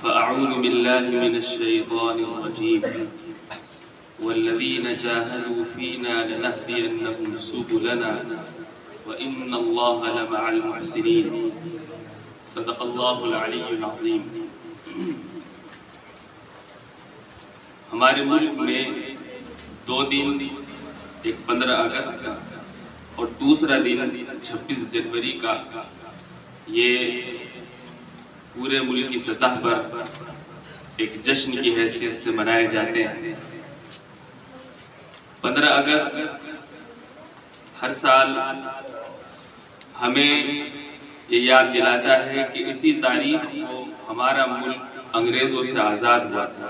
फ़अऊज़ु बिल्लाहि मिनश्शैतानिर्रजीम वल्लज़ीना जाहदू फ़ीना लनहदियन्नहुम सुबुलना व इन्नल्लाहा लमअल मुहसिनीन। सदक़ल्लाहुल अलीयुल अज़ीम। हमारे मुल्क में दो दिन, एक 15 अगस्त का और दूसरा दिन 26 जनवरी का, ये पूरे मुल्क की सतह पर एक जश्न की हैसियत से मनाए जाते हैं। 15 अगस्त हर साल हमें ये याद दिलाता है कि इसी तारीख को हमारा मुल्क अंग्रेजों से आज़ाद हुआ था।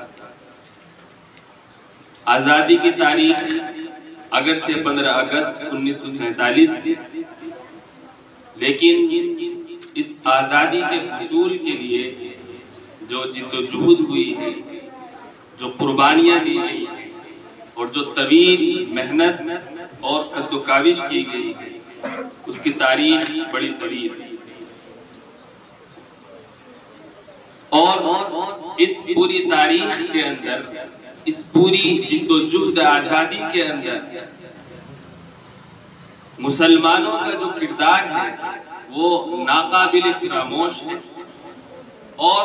आज़ादी की तारीख अगरचे 15 अगस्त 1947 की, लेकिन इस आज़ादी के हुसूल के लिए जो जिद्दोजहद हुई है, जो कुर्बानियाँ दी गई हैं और जो तवील मेहनत और कद्दोकाविश की गई है, उसकी तारीख बड़ी तवील है। और इस पूरी तारीख के अंदर, इस पूरी जिद्दोजहद आज़ादी के अंदर मुसलमानों का जो किरदार है वो नाकाबिल फरामोश है और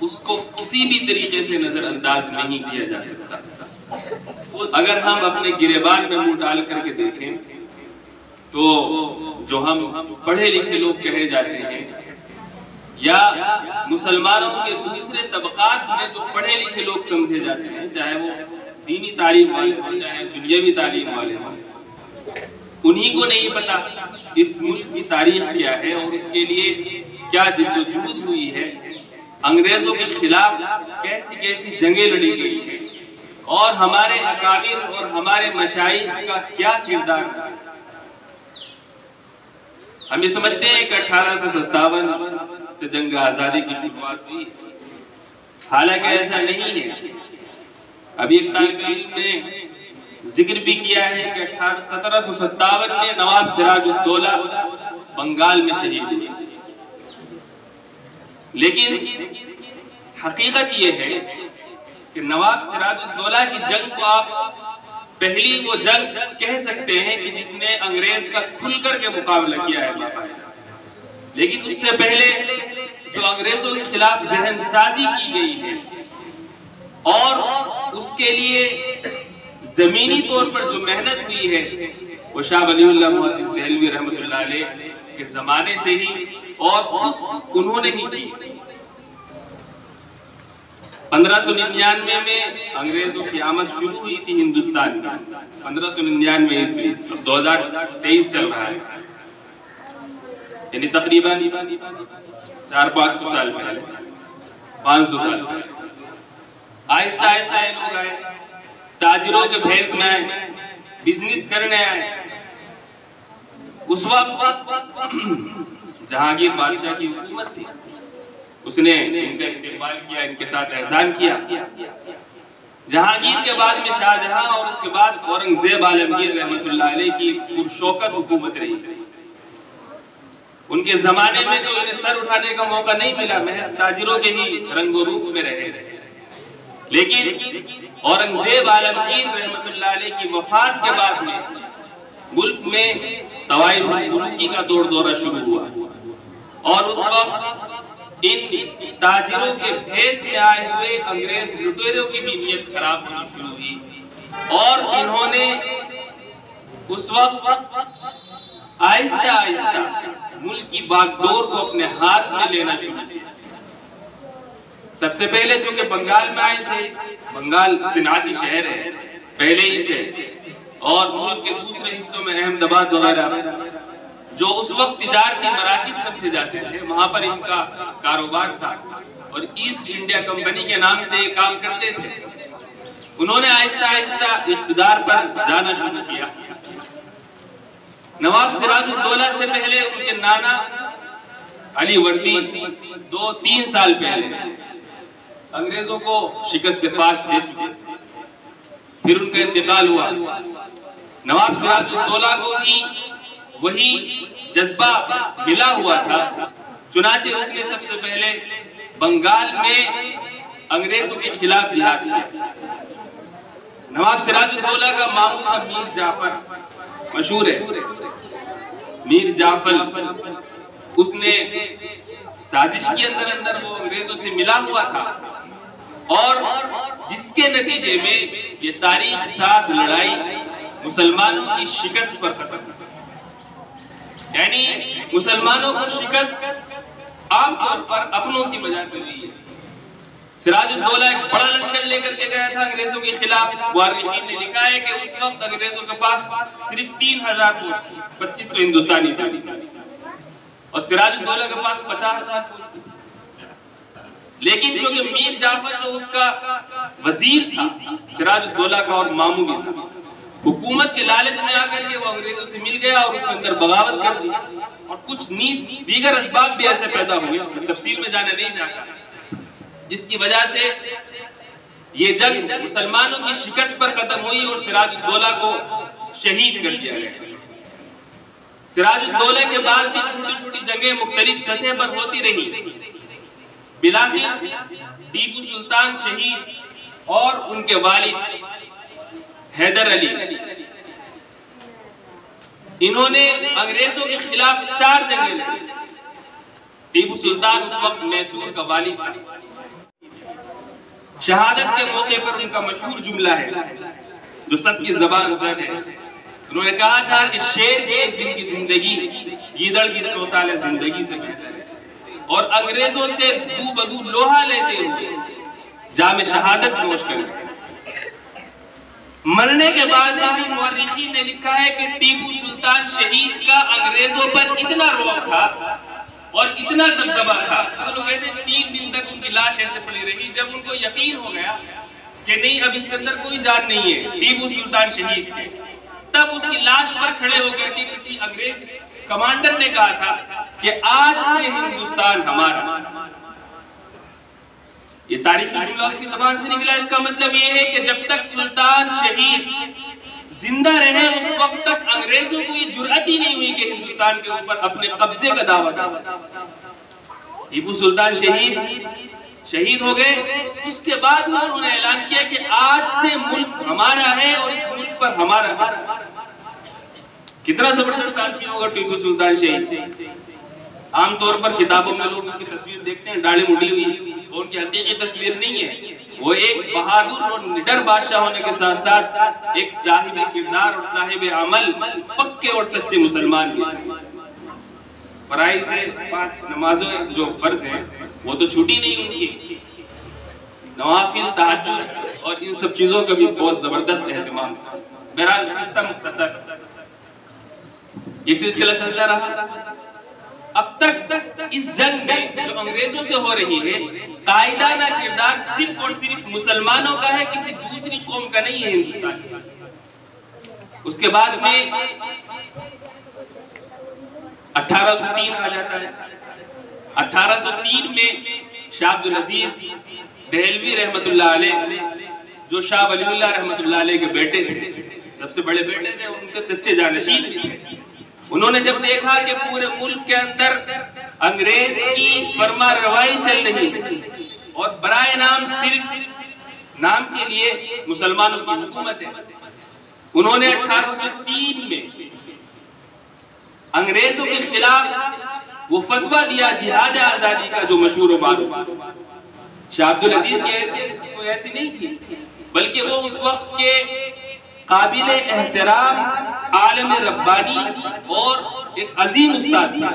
उसको किसी भी तरीके से नजरअंदाज नहीं किया जा सकता। अगर हम अपने गिरेबान में मुंह डाल करके देखें तो जो हम पढ़े लिखे लोग कहे जाते हैं या मुसलमानों के दूसरे तबकात में जो पढ़े लिखे लोग समझे जाते हैं, चाहे वो दीनी तालीम वाले हों चाहे दुनियावी तालीम वाले हों, उन्हीं को नहीं पता इस मुल्क की तारीख क्या है और उसके लिए क्या जिद्दोजहद हुई है, अंग्रेजों के खिलाफ कैसी कैसी जंगें लड़ी गई है और हमारे अकाबिर और हमारे मशाइख का क्या किरदार था। हम ये समझते हैं कि 1857 से जंग आज़ादी की शुरुआत हुई, हालांकि ऐसा नहीं है। अभी एक तालिब इल्म ने जिक्र भी किया है कि 1757 में नवाब सिराजुद्दौला बंगाल में शहीद हुए, लेकिन हकीकत ये है कि नवाब सिराजुद्दौला की जंग को आप पहली वो जंग कह सकते हैं कि जिसने अंग्रेज का खुलकर के मुकाबला किया है, लेकिन उससे पहले जो अंग्रेजों के खिलाफ जहनसाजी की गई है और उसके लिए जमीनी तौर पर जो मेहनत हुई है वो शाह वलीउल्लाह मुहद्दिस देहलवी रहमतुल्लाह अलैह के जमाने से ही और उन्होंने ही की। 1599 में अंग्रेजों की आमद शुरू हुई थी हिंदुस्तान में, 1599 ईस्वी। अब 2023 चल रहा है, यानी तकरीबन 400-500 साल पहले, 500 साल पहले आहिस्ता आहिस्ता लोग आए, ताजिरों के भेस में आए, बिजनेस करने आए। उस वक्त जहांगीर बादशाह की हुकूमत थी, उसने इनका इस्तेमाल किया, इनके साथ एहसान किया। जहांगीर के बाद में शाहजहां और उसके बाद औरंगजेब आलमगीर रहमतुल्लाह अलैह की पुरशौकत हुकूमत रही। उनके जमाने में तो इन्हें सर उठाने का मौका नहीं मिला, महज ताजिरों के ही रंगो रूप में रहे। लेकिन औरंगजेब आलमगीर रहमतुल्लाह अलैह की वफात के बाद में मुल्क में तवाइफ-उल-मुल्की का दौर दौरा शुरू हुआ और उस वक्त इन ताजिरों के भेस में आए हुए अंग्रेज लुटेरों की भी नीयत खराब होनी शुरू हुई और इन्होंने उस वक्त आहिस्ता आहिस्ता मुल्क की बागडोर को अपने हाथ में लेना शुरू किया। सबसे पहले जो कि बंगाल में आए थे, बंगाल सिनाती शहर है पहले ही से, और मुल्क के दूसरे हिस्सों में अहमदाबाद वगैरह जो उस वक्त तिजारती मराकिज समझे जाते थे, वहां पर इनका कारोबार था और ईस्ट इंडिया कंपनी के नाम से ये काम करते थे। उन्होंने आहिस्ता आहिस्ता इक़्तिदार पर जाना शुरू किया। नवाब सिराजुद्दौला से पहले उनके नाना अली वर्दी 2-3 साल पहले अंग्रेजों को शिकस्त फाश दे चुके, फिर उनका इंतकाल हुआ। नवाब सिराजुद्दौला को भी वही जज्बा मिला हुआ था, चुनाचे उसने सबसे पहले बंगाल में अंग्रेजों के खिलाफ जिहाद किया। नवाब सिराजुद्दौला का मामू था मीर जाफर, मशहूर है मीर जाफर। उसने साजिश के अंदर अंदर वो अंग्रेजों से मिला हुआ था और जिसके नतीजे में ये तारीख साज लड़ाई मुसलमानों की शिकस्त पर खत्म, यानी मुसलमानों को शिकस्त आमतौर पर अपनों की वजह से हुई है। सिराजुद्दौला एक बड़ा लश्कर लेकर के गया था अंग्रेजों के खिलाफ। मुअर्रिखीन ने लिखा है कि उस वक्त अंग्रेजों के पास सिर्फ 3000 फौज थी, 2500 हिंदुस्तानी थे और सिराजुद्दौला के पास 50,000 फौज थी। लेकिन चूंकि मीर जाफर जो उसका वजीर था सिराजुद्दौला का और मामू भी था, हुकूमत के लालच में आकर के वो अंग्रेजों से मिल गया और उसके अंदर बगावत कर दी और कुछ दीगर असबाब भी ऐसे पैदा हुए, तफसील में जाना नहीं चाहता, जिसकी वजह से ये जंग मुसलमानों की शिकस्त पर खत्म हुई और सिराजुद्दौला को शहीद कर दिया गया। सिराजुद्दौला के बाद भी छोटी छोटी जंगें मुख्तलिफ सतह पर होती रही। बिलाखिर टीपू सुल्तान शहीद और उनके वालिद हैदर अली, इन्होंने अंग्रेजों के खिलाफ 4 जंगें लड़ी। टीपू सुल्तान उस वक्त मैसूर का वालिद था। शहादत के मौके पर उनका मशहूर जुमला है जो सबकी ज़बान ज़द है। उन्होंने कहा था कि शेर के एक दिन की जिंदगी गीदड़ की 100 साल जिंदगी से बेहतर है और अंग्रेजों से दू बदू लोहा लेते हुए जाम शहादत नोश करें। मरने के बाद भी मुअर्रिखीन ने लिखा है कि टीपू सुल्तान शहीद का अंग्रेजों पर इतना रौब था और इतना दबदबा था, तो लोग कहते हैं 3 दिन तक उनकी लाश ऐसे पड़ी रही। जब उनको यकीन हो गया कि नहीं अब इसके अंदर कोई जान नहीं है टीपू सुल्तान शहीद के, तब उसकी लाश पर खड़े होकर के किसी अंग्रेज कमांडर ने कहा था कि आज से हिंदुस्तान हमारा। ये तारीखी जुमला उसकी ज़बान से निकला। इसका मतलब ये है कि जब तक सुल्तान शहीद जिंदा रहे उस वक्त तक अंग्रेजों को ये जुर्अत ही नहीं हुई कि हिंदुस्तान के ऊपर अपने कब्जे का दावा कर। टीपू सुल्तान शहीद हो गए, उसके बाद में उन्होंने ऐलान किया कि आज से मुल्क हमारा है और इस मुल्क पर हमारा है। कितना जबरदस्त आदमी होगा टीपू सुल्तान शहीद। आमतौर पर किताबों में लोग उसकी तस्वीर देखते हैं दाढ़ी मुड़ी हुई, और उनकी हकीकी तस्वीर नहीं है। वो एक बहादुर और निडर बादशाह होने के साथ साथ एक साहिब किरदार और साहिब अमल, पक्के और सच्चे मुसलमान भी। पराई से 5 नमाज़ें जो फर्ज हैं वो तो छूटी नहीं उनकी, नवाफिल, तहज्जुद और इन सब चीजों का भी बहुत जबरदस्त एहतमाम था। बहरहाल किस्सा मुख्तसर, ये सिलसिला चलता रहा। अब तक इस जंग में जो अंग्रेजों से हो रही है, कायदाना किरदार सिर्फ और सिर्फ मुसलमानों का है, किसी दूसरी कौम का नहीं है हिंदुस्तान। उसके बाद में 1803 आ जाता है। 1803 में शाह अब्दुल अजीज दहलवी रहमतुल्लाह अलैह, जो शाह वलीउल्लाह रहमतुल्लाह अलैह के बेटे थे, सबसे बड़े बेटे थे, उनके सच्चे जानशीन थे, उन्होंने जब देखा कि पूरे मुल्क के अंदर अंग्रेज की फरमा रवाई चल रही है और बराए नाम सिर्फ नाम के लिए मुसलमानों की हुकूमत है, उन्होंने 1803 में अंग्रेजों के खिलाफ वो फतवा दिया जिहाद आजादी का, जो मशहूर व मारूफ। शाह अब्दुल अजीज की हैसियत कोई ऐसी नहीं थी, बल्कि वो उस वक्त के काबिल एहतराम आलिम रब्बानी और एक अजीम उस्ताद था।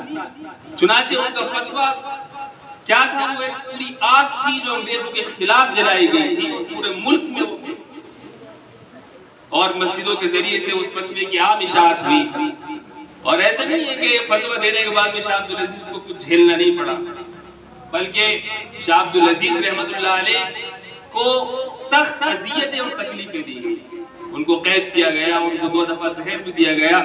चुनाचे उनका फतवा क्या था, वो एक पूरी आग थी जो अंग्रेजों के खिलाफ जलाई गई थी पूरे मुल्क में, और मस्जिदों के जरिए से उस फतवे की आम इशाअत हुई। और ऐसा नहीं है कि फतवा देने के बाद में शाह अब्दुल अजीज को कुछ झेलना नहीं पड़ा, बल्कि शाह अब्दुल अजीज रहमतुल्लाह अलैह को सख्त अजियतें और तकलीफें दी गई। उनको कैद किया गया, उनको 2 दफा जहर भी दिया गया,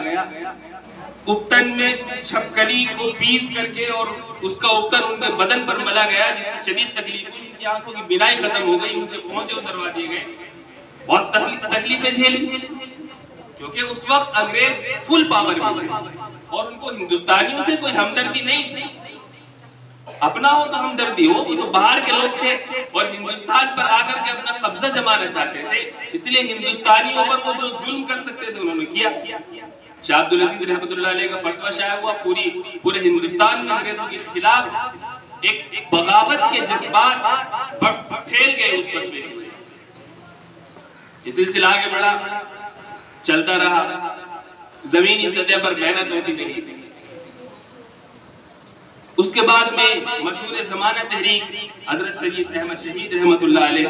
उपटन में छपकली को पीस करके और उसका उपटन उनके बदन पर मला गया, जिससे शदीद तकलीफ हुई। उनकी आंखों की बिनाई खत्म हो गई, उनके पहुंचे उतरवा दिए गए, बहुत तकलीफें झेली, क्योंकि उस वक्त अंग्रेज फुल पावर में थे और उनको हिंदुस्तानियों से कोई हमदर्दी नहीं थी। अपना हो तो हमदर्दी हो, वो तो बाहर के लोग थे और हिंदुस्तान पर आकर के अपना कब्जा जमाना चाहते थे, इसलिए हिंदुस्तानियों पर वो जो जुल्म कर सकते थे उन्होंने किया। शाह अब्दुल अजीज रहमतुल्लाह अलैह का फतवा शाया हुआ, पूरे हिंदुस्तान में अंग्रेजों के खिलाफ एक बगावत के जज्बात फैल गए उस पर। ये सिलसिला आगे बढ़ा, चलता रहा, जमीनी सतह पर मेहनत होती रही। उसके बाद में मशहूर ज़माना तहरीक हजरत सैयद अहमद शहीद रहमतुल्लाह अलैह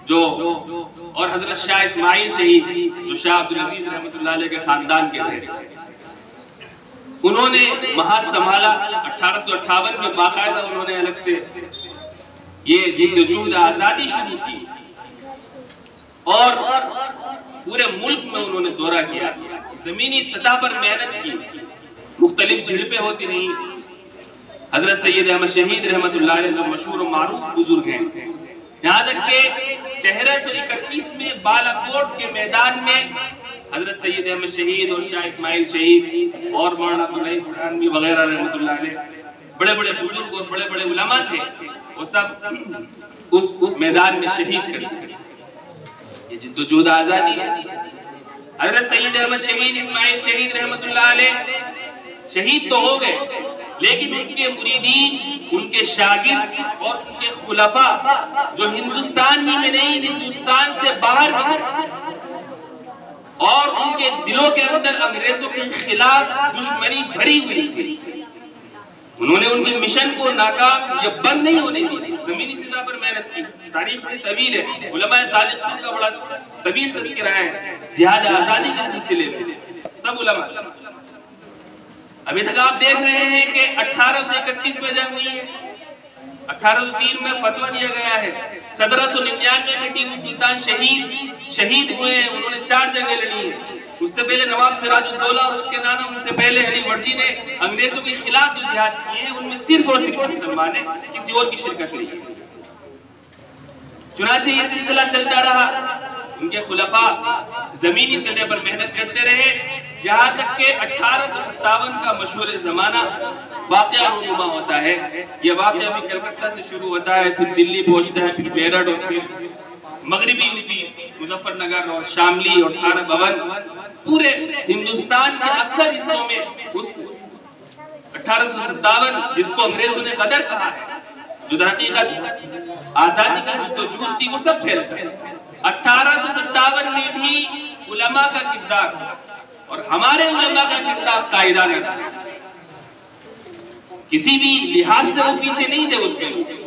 जो और हजरत शाह इस्माइल शहीद जो शाह अब्दुल अजीज रहमतुल्लाह अलैह के खानदान के थे, उन्होंने महाज संभाला। 1858 में बाकायदा उन्होंने अलग से ये जिद्दोजहद आजादी शुरू की और पूरे मुल्क में उन्होंने दौरा किया, जमीनी सतह पर मेहनत की, मुख्तलिफ झिड़पें होती रही। हजरत सैयद अहमद शहीद रहमतुल्लाह अलैह जो मशहूर और मारूफ बुजुर्ग हैं, यहाँ तक के 1331 में बालाकोट के मैदान में हजरत सैयद अहमद शहीद और शाह इस्माइल शहीद और मौलाना अब्दुल वगैरह रहमतुल्लाह अलैह बड़े बड़े बुजुर्ग और बड़े बड़े उलमा थे, वो सब उस मैदान में शहीद कर दिए। ये जिद्दोजहद आजादी है। हजरत सैयद अहमद शहीद इस्माइल शहीद रहमतुल्लाह अलैह शहीद तो हो गए, लेकिन उनके मुरीदीन, उनके शागिर्द और उनके खुलफा जो हिंदुस्तान ही में नहीं हिंदुस्तान से बाहर भी और उनके दिलों के अंदर अंग्रेजों के खिलाफ दुश्मनी भरी हुई थी, उन्होंने उनके मिशन को नाकाम या बंद नहीं होने दी, जमीनी सतह पर मेहनत की। तारीख में तवील है, उलमाए सादिक़ीन का बड़ा तवील तज़किरा है जिहाद आजादी के सिलसिले में, सब उलमा। अभी तक आप देख रहे हैं कि 1831 में जंग हुई है, 1803 में फतवा दिया गया है, 1799 में टीपू सुल्तान शहीद हुए हैं, उन्होंने 4 जंगें लड़ी हैं। उससे पहले नवाब सिराजुद्दौला और उसके नाना, उनसे पहले अली वर्दी ने अंग्रेजों के खिलाफ जो जिहाद किए हैं उनमें सिर्फ और सिर्फ मुसलमान ने किसी और की शिरकत नहीं की। चुनांचे ये सिलसिला चलता रहा, उनके खुलफा जमीनी सतह पर मेहनत करते रहे, यहाँ तक के 1857 का मशहूर ज़माना वाक़या रूनुमा होता है। ये वाक़या भी कलकत्ता से शुरू होता है, फिर दिल्ली पहुँचता है, फिर मेरठ और फिर मगरिबी यूपी मुजफ्फरनगर और शामली और थाना भवन, पूरे हिंदुस्तान के अक्सर हिस्सों में उस 1857 जिसको अंग्रेजों ने गदर कहा है, जो दरहकीकत आजादी की जिद्दोजहद थी, वो सब फैलता है। 1857 में भी उलमा का किरदार और हमारे उलमा का किरदार कायदाना था, किसी भी लिहाज से वो पीछे नहीं थे उसमें।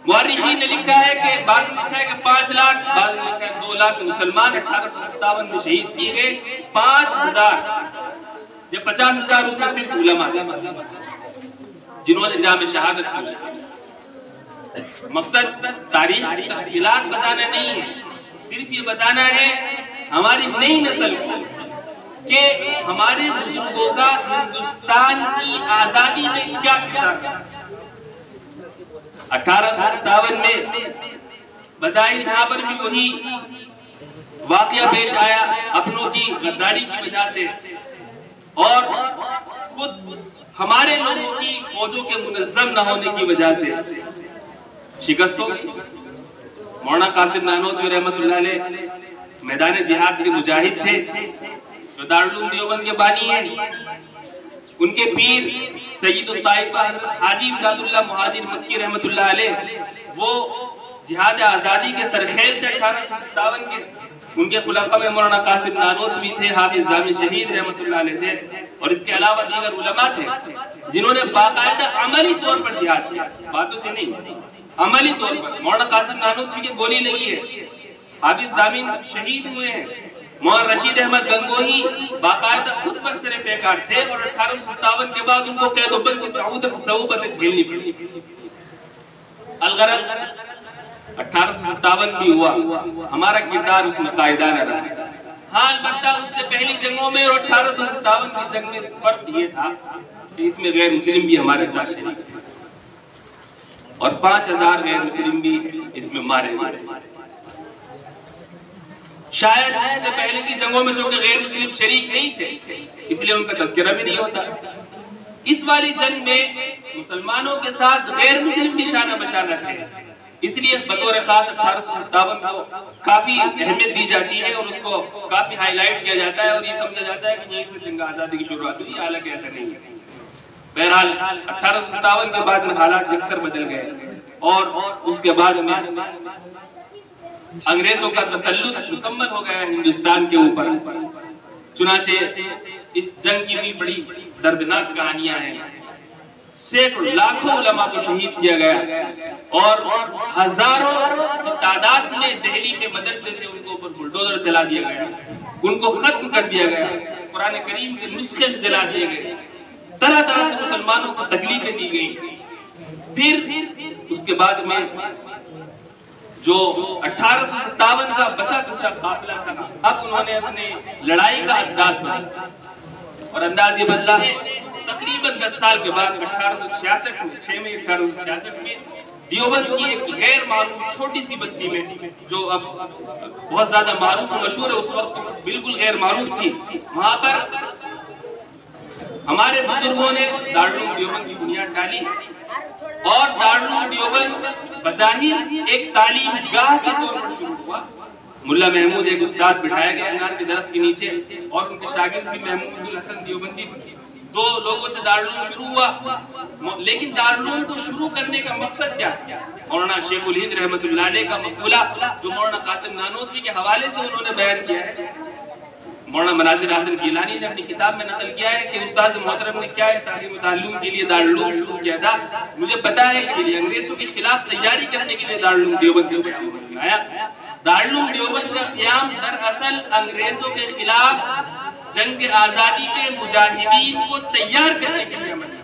मुअर्रिखीन ने लिखा है कि बाद में लिखा है कि 5 लाख, बाद में लिखा है 2 लाख मुसलमान 1857 में शहीद किए गए। 5000 या 50,000 उसमें सिर्फ उलमा जिन्होंने जामे शहादत की। मकसद तारीख की तफसीलात बताना नहीं है, सिर्फ ये बताना है हमारी नई नस्ल को कि हमारे बुजुर्गों का हिंदुस्तान की आजादी में क्या किरदार था। 1857 में बज़ाहिर यहाँ पर भी वही वाक़या पेश आया अपनों की गद्दारी की वजह से, और खुद हमारे लोगों की फौजों के मुनज़्ज़म न होने की वजह से शिकस्त हो गई। मौलाना कासिम नानोतवी रहमतुल्लाह अलैह मैदान जिहाद के मुजाहिद थे, जो दारुल उलूम देवबंद के बानी हैं। उनके पीर सैयदुत ताइफा हाजी इमदादुल्लाह मुहाजिर मक्की रहमतुल्लाह अलैह वो जिहाद आज़ादी के सरखेज़ थे 1857 के। उनके खुलाफा में मौलाना कासिम नानोतवी थे, हाफिज जामी शहीद रहमतुल्लाह अलैह थे, और इसके अलावा दीगर उलमा थे जिन्होंने बाकायदा अमली तौर पर जिहाद किया, बातों से नहीं, अमली तौर पर। मौलाना कासिम नानोतवी की गोली लगी है, हाफिज जामी शहीद हुए हैं, मौलाना रशीद अहमद गंगोही बाकायदा खुद पर सरे पैकार थे, और 1857 के बाद उनको कैदोबंद की सऊबत झेलनी पड़ी। अलगरज 1857 भी हुआ, हमारा किरदार उसमें कायदाना रहा। हाँ, अलबत्ता उससे पहली जंगों में और 1857 की जंग में फर्क ये था कि इसमें गैर मुस्लिम भी हमारे साथ शरीक थे, और 5000 गैर मुस्लिम भी इसमें मारे गए। शायद इससे पहले की जंगों में जो कि गैर मुस्लिम शरीक नहीं थे, इसलिए उनका तज़किरा भी नहीं होता। इस वाली जंग में मुसलमानों के साथ गैर मुस्लिम भी शाना बशाना थे, इसलिए बतौर खास 1857 को काफी अहमियत दी जाती है और उसको काफी हाईलाइट किया जाता है और ये समझा जाता है कि यहीं से जंग आजादी की शुरुआत हुई, हालांकि ऐसा नहीं है। बहरहाल 1857 के बाद में हालात अक्सर बदल गए और उसके बाद में अंग्रेजों का तसल्लुत मुकम्मल हो गया हिंदुस्तान के ऊपर। चुनाचे इस जंग की भी बड़ी दर्दनाक कहानियां हैं। सैकड़ों लाखों उलमा को शहीद किया गया और हजारों की तादाद में दिल्ली के मदरसे थे उनको ऊपर बुलडोजर चला दिया गया, उनको खत्म कर दिया गया, कुरान करीम के नुस्खे जला दिए गए, तरह तरह से मुसलमानों को तकलीफें दी गई। फिर उसके बाद में जो 1857 का बचा कुचा काफिला था, अब उन्होंने अपने लड़ाई का अंदाज बदला और अंदाज ये बदला तकरीबन 10 साल के बाद 1866 में देवबंद की एक गैर मारूफ छोटी सी बस्ती में, जो अब बहुत ज्यादा मारूफ मशहूर है, उस वक्त बिल्कुल गैर मारूफ थी, वहां पर हमारे बुजुर्गों ने दारुल उलूम देवबंद की बुनियाद डाली और दारुल उलूम देवबंद बज़ाहिर एक तालीम गाह के तौर पर शुरू हुआ। मुल्ला महमूद एक उस्ताद बिठाया गया अनार के दरख्त के नीचे और उनके शागिर्द भी महमूद हसन देवबंदी, 2 लोगों से दारुल उलूम शुरू हुआ। लेकिन दारुल उलूम को शुरू करने का मकसद क्या है? मौलाना शेखुल हिंद रहमतुल्लाह अलैह का मक़ूला जो मौलाना कासिम नानोत्री के हवाले से उन्होंने बयान किया है, मौलाना मनाजिर हसन गिलानी ने अपनी किताब में नकल किया है कि उस्ताद मोहतरम ने क्या है तालीम ताल्लुम के लिए दारुल उलूम शुरू किया था। मुझे पता है कि अंग्रेजों के खिलाफ तैयारी करने के लिए दारुल उलूम देवबंद बनाया। दारुल उलूम देवबंद का क़याम दरअसल अंग्रेजों के खिलाफ जंग आजादी के मुजाहिदीन को तैयार करने के लिए अमल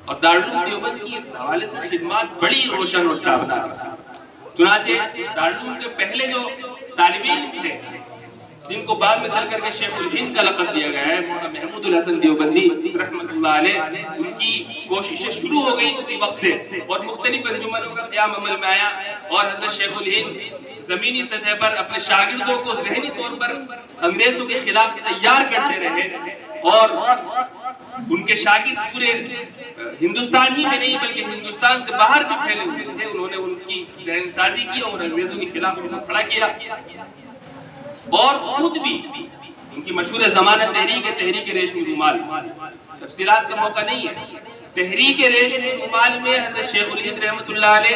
और दारुल उलूम देवबंद की इस हवाले से खिदमत बड़ी रोशन और ताबदार। चुनाचे दारुल उलूम के पहले जो तालिब इल्म थे जिनको बाद में चल करके शेखुल हिंद का लक़ब दिया गया है, मौलाना महमूद हसन देवबंदी रहमतुल्लाह अलैह, उनकी कोशिशें शुरू हो गई उसी वक्त से और मुख्तलिफ अंजुमनों का क़याम अमल में आया और हज़रत शेखुल हिंद ज़मीनी सतह पर अपने शागिर्दों को ज़हनी तौर पर अंग्रेजों के खिलाफ तैयार करते रहे और उनके शागिर्द पूरे हिंदुस्तान ही में नहीं बल्कि हिंदुस्तान से बाहर भी फैले हुए थे। उन्होंने उनकी ज़हनसाज़ी की और अंग्रेजों के खिलाफ उनको खड़ा किया और खुद भी उनकी मशहूर ज़मानत तहरीक रेशमी रुमाल, तफसीलात का मौका नहीं है। तहरीक रेशमी रुमाल में हज़रत शेखुल हिंद रहमतुल्लाह अलैह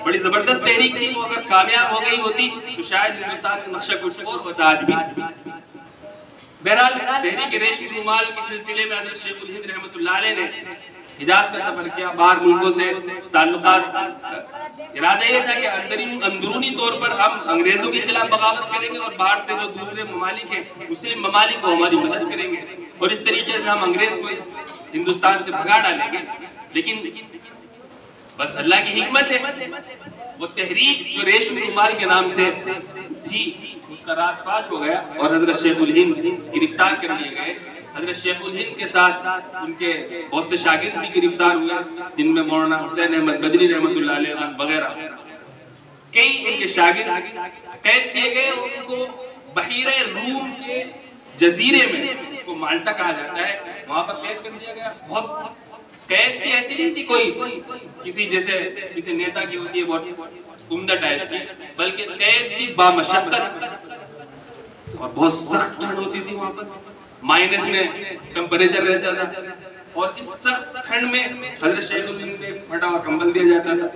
बड़ी जबरदस्त तहरीक थी, वो अगर कामयाब हो गई होती तो शायद हिंदुस्तान में नक्शा कुछ और होता आज भी। बहरहाल तहरीक रेशमी रुमाल के सिलसिले में हज़रत शेखुल हिंद रहमतुल्लाह अलैह ने हिजाज का सफर किया, बाहर मुल्कों से ताल्लुकात। इरादा ये था कि अंदरूनी तौर पर हम अंग्रेजों के खिलाफ बगावत करेंगे और बाहर से जो दूसरे ममालिक हैं मुस्लिम ममालिक को हमारी मदद करेंगे और इस तरीके से हम अंग्रेज को हिंदुस्तान से भगा डालेंगे। लेकिन बस अल्लाह की हिकमत है, वो तहरीक जो रेशमी रुमाल के नाम से थी उसका रासपाश हो गया और हजरत शेखुल हिंद गिरफ्तार कर लिए गए। हजरत शेखुल हिंद के साथ उनके बहुत से शागिर्द भी गिरफ्तार हुए, जिनमें मौलाना हुसैन अहमद बदरी रहमतुल्लाह अलैह वगैरह कई उनके शागिर्द कैद किए गए। उनको बहीरे रूम के जजीरे में, जिसको माल्टा कहा जाता है, वहां पर कैद कर दिया गया। बहुत कैद भी ऐसी नहीं थी कोई किसी जैसे किसी नेता की होती है बहुत उम्दा टाइप की, बल्कि कैद भी बामशक्कत और बहुत सख्त ठंड होती थी वहां पर, माइनस में टेम्परेचर रहता था और इस सख्त ठंड में हजरत शेखुल हिंद ने फटा हुआ कंबल दिया जाता था।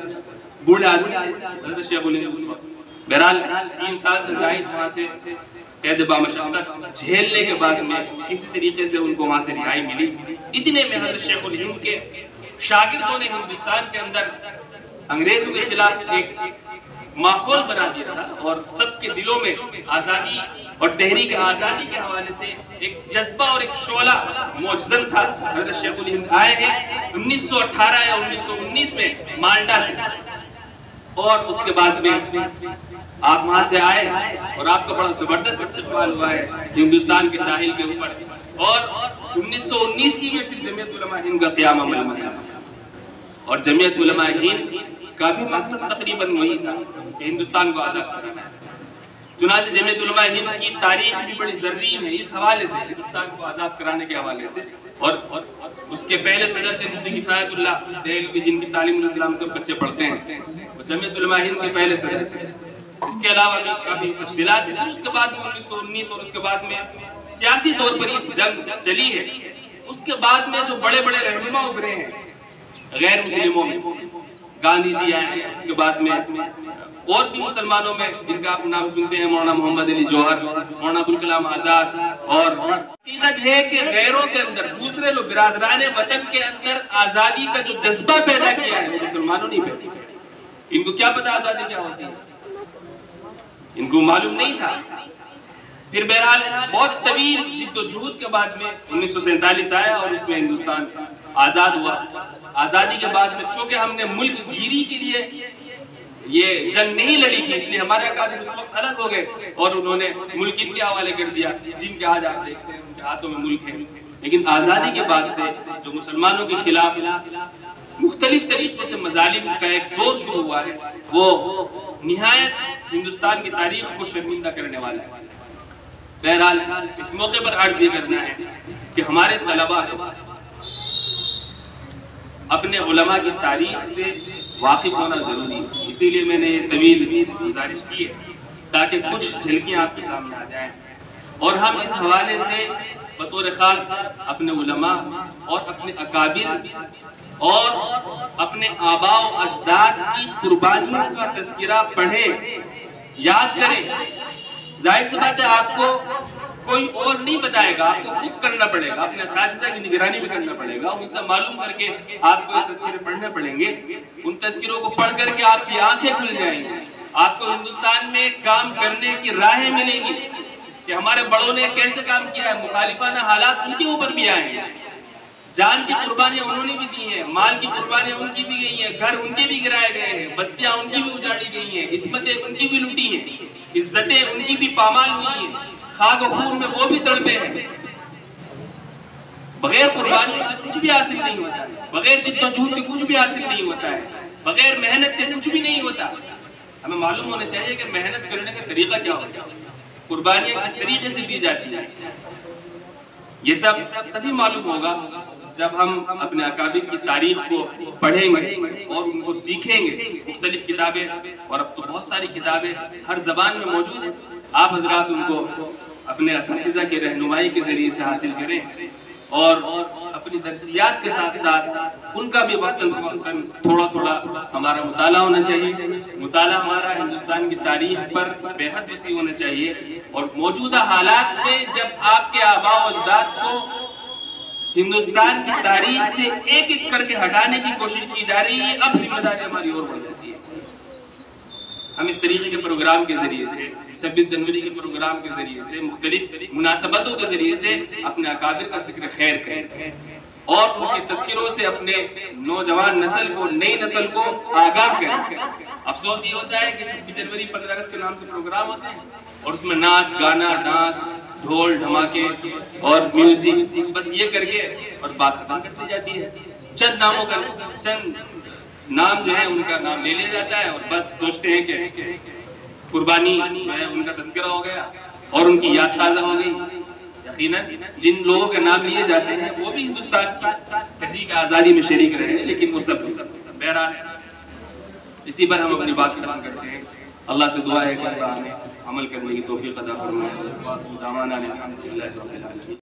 बूढ़े आदमी हजरत शेखुल हिंद उस वक्त बहरहाल 3 साल से जायद वहां से कैद बामशक्कत झेलने के बाद में किसी तरीके से उनको वहां से रिहाई मिली। इतने में हजरत शेखुल हिंद के शागिर्दों ने हिंदुस्तान के अंदर अंग्रेजों के खिलाफ एक माहौल बना दिया था और सबके दिलों में आजादी और तहरीक आजादी के हवाले से एक जज्बा और एक शोला मौजूद था। हजरत शेखुल हिंद आए हैं 1918 या 1919 में माल्टा से और उसके बाद में आप वहां से आए और आपका बड़ा जबरदस्त इस्तेमाल हुआ है हिंदुस्तान के साहिल के ऊपर और 1919 की में फिर जमीयत उलमा हिंद का क़याम अमल में आया और जमीयत उलमा हिंद का भी मकसद तकरीबन वही था कि हिंदुस्तान को आजाद करना है। चुनांचे जमीयत उलमा हिंद की तारीख भी बड़ी ज़र्रीन है इस हवाले से, हिंदुस्तान को आज़ाद कराने के हवाले से। और उसके पहले सदर थे मुफ्ती किफायतुल्लाह देहलवी, जिनकी तालीमुल इस्लाम से बच्चे पढ़ते हैं, वो जमीयत उलमा हिंद के पहले सदर थे। इसके अलावा भी काफी तफसीलात हैं। उसके बाद में 1919 और उसके बाद में सियासी तौर पर ये जंग चली है। उसके बाद में जो बड़े बड़े रहनुमा उभरे हैं गैर मुस्लिमों में, गांधी जी आए हैं, उसके बाद में और भी मुसलमानों में जिनका आप नाम सुनते हैं, मौलाना मोहम्मद अली जौहर, मौलाना अबुल कलाम आजाद। और हकीकत है कि गैरों के अंदर, दूसरे लोग बिरादरान वतन के अंदर आजादी का जो जज्बा पैदा किया है वो मुसलमानों ने पैदा किया। इनको क्या पता आजादी क्या होती है, इनको मालूम नहीं था। फिर बहरहाल बहुत तवील जिद्दोजहद के बाद में 1947 आया और उसमें हिंदुस्तान आजाद हुआ। आजादी के बाद में चूंकि हमने मुल्क गिरी के लिए ये जंग नहीं लड़ी थी, इसलिए हमारे अकादमी उस वक्त अलग हो गए और उन्होंने मुल्क इनके हवाले कर दिया, जिनके आज आप देखते हैं उनके हाथों में मुल्क है। लेकिन आजादी के बाद से जो मुसलमानों के खिलाफ मुख्तलिफ तरीकों से मजालिम का एक दौर शुरू हुआ है, वो निहायत हिंदुस्तान की तारीख को शर्मिंदा करने वाला है। बहरहाल इस मौके पर अर्ज ये करना है कि हमारे तलबा अपने उलमा की तारीख से वाकिफ होना जरूरी है। इसीलिए मैंने ये तवील गुजारिश की है ताकि कुछ झलकियां आपके सामने आ जाएं और हम इस हवाले से बतौर खास अपने उलमा और अपने अकाबिर और अपने आबा व अजदाद की कुर्बानियों का तज़किरा पढ़ें, याद करें। जाहिर सी बात है आपको कोई और नहीं बताएगा, आपको खुद करना पड़ेगा, अपने असातिज़ा की निगरानी भी करना पड़ेगा, उनसे मालूम करके आपको तज़किरे पढ़ने पड़ेंगे। उन तज़किरों को पढ़ करके आपकी आंखें खुल जाएंगी, आपको हिंदुस्तान में काम करने की राहें मिलेंगी कि हमारे बड़ों ने कैसे काम किया है। मुखालिफाना हालात उनके ऊपर भी आएंगे, जान की कुर्बानियां उन्होंने भी दी हैं, माल की कुर्बानियां उनकी भी गई हैं, घर उनके भी गिराए गए हैं, बस्तियां उनकी भी उजाड़ी गई हैं, इस्मतें उनकी भी लूटी हैं, इज्जतें उनकी भी पामाल हुई हैं, खाक और खून में वो भी तड़पे हैं। बगैर कुर्बानी के कुछ भी हासिल नहीं होता है, बगैर जिद्दोजहद के कुछ भी हासिल नहीं होता है, बगैर मेहनत के कुछ भी नहीं होता। हमें मालूम होना चाहिए कि मेहनत करने का तरीका क्या होता है, कुर्बानियां किस तरीके से दी जाती है। ये सब तभी मालूम होगा जब हम अपने अकाबिर की तारीख को पढ़ेंगे और उनको सीखेंगे। मुख्तलिफ किताबें, और अब तो बहुत सारी किताबें हर जबान में मौजूद है, आप हजरात उनको अपने असातिज़ा की रहनुमाई के जरिए से हासिल करें और अपनी दर्सियात के साथ साथ उनका भी वक्तन थोड़ा थोड़ा हमारा मुताला होना चाहिए। मुताला हमारा हिंदुस्तान की तारीख पर बेहद वसी होना चाहिए और मौजूदा हालात में जब आपके आबा व अजदाद को हिंदुस्तान की तारीख से एक एक करके हटाने की कोशिश की जा रही है, अब जिम्मेदारी हमारी और बढ़ जाती है। हम इस तरीके के प्रोग्राम के जरिए से, 26 जनवरी के प्रोग्राम के जरिए से, मुख्तलिफ मुनासबतों के जरिए से अपने अकाबिर का जिक्र खैर करें और उनके तज़किरों से अपने नौजवान नस्ल को, नई नस्ल को आगाह करें। अफसोस ये होता है कि 26 जनवरी 15 अगस्त के नाम से प्रोग्राम होते हैं और उसमें नाच गाना, डांस, ढोल धमाके और म्यूजिक, बस ये करके और बात खत्म करती जाती है। चंद नामों का, चंद नाम जो है उनका नाम ले लिया जाता है और बस सोचते हैं कि कुर्बानी जो है उनका तज़किरा हो गया और उनकी याद ताज़ा हो गई। यकीनन जिन लोगों के नाम लिए जाते हैं वो भी हिंदुस्तान की तहरीक आज़ादी में शरीक रहे हैं, लेकिन वो सब बहरहाल इसी पर हम अपनी बात खत्म करते हैं। अल्लाह से दुआ है कि अल्लाह हमें अमल करने की तौफीक अता फरमाए।